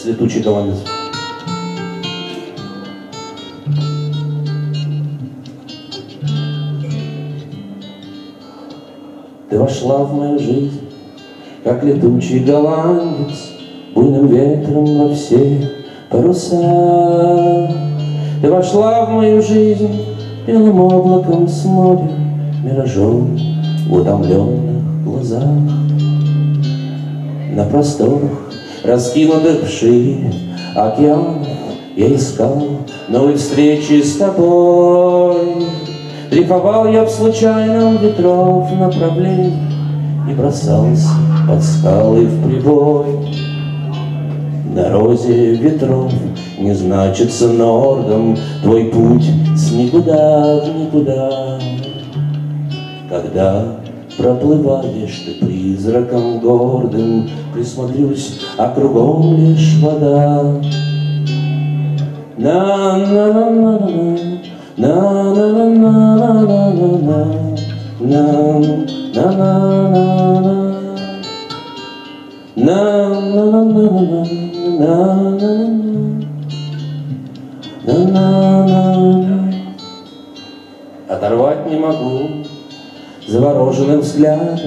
летучий голландец. Ты вошла в мою жизнь, как летучий голландец, буйным ветром во все паруса. Ты вошла в мою жизнь белым облаком с моря, миражом в утомленных глазах. На просторах, раскинутых вшире океанов, я искал новой встречи с тобой. Дрейфовал я в случайном ветров направлении и бросался под скалы в прибой. На розе ветров не значится нордом твой путь с никуда в никуда. Когда проплываешь ты призраком гордым, присмотрюсь, а кругом лишь вода. На-на-на-на-на, на-на-на-на-на-на, на-на-на-на-на. Оторвать не могу завороженных взглядов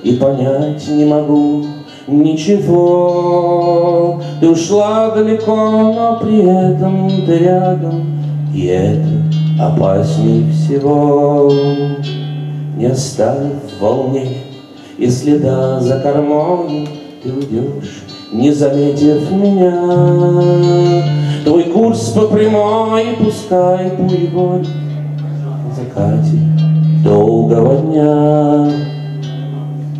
и понять не могу ничего. Ты ушла далеко, но при этом ты рядом, и это опасней всего. Не оставив в волне и следа за кормой, ты уйдешь, не заметив меня. Твой курс по прямой, пускай буйволь в закате долгого дня.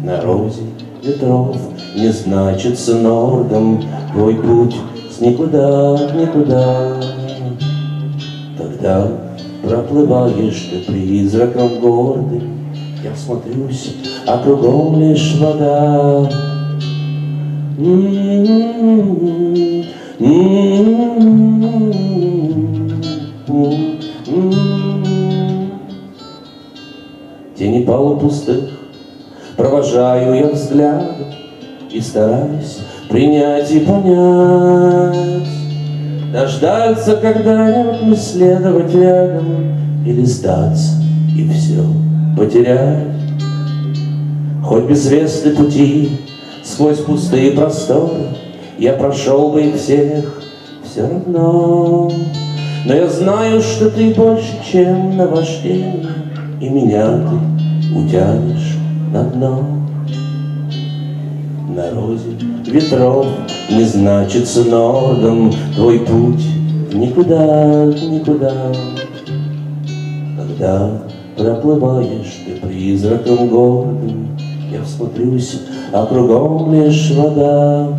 На розе ветров не значится нордом твой путь с никуда в никуда. Когда проплываешь ты призраком гордым, я всмотрюсь, а кругом лишь вода. Тени полупустых провожаю я взглядом и стараюсь принять и понять. Дождаться когда-нибудь, следовать рядом, или сдаться и все потерять. Хоть безвестны пути сквозь пустые просторы, я прошел бы их всех все равно. Но я знаю, что ты больше, чем наваждение, и меня ты утянешь на дно. На розе ветров не значится нордом твой путь в никуда, в никуда. Когда проплываешь ты призраком гордым, я всмотрюсь, а кругом лишь вода.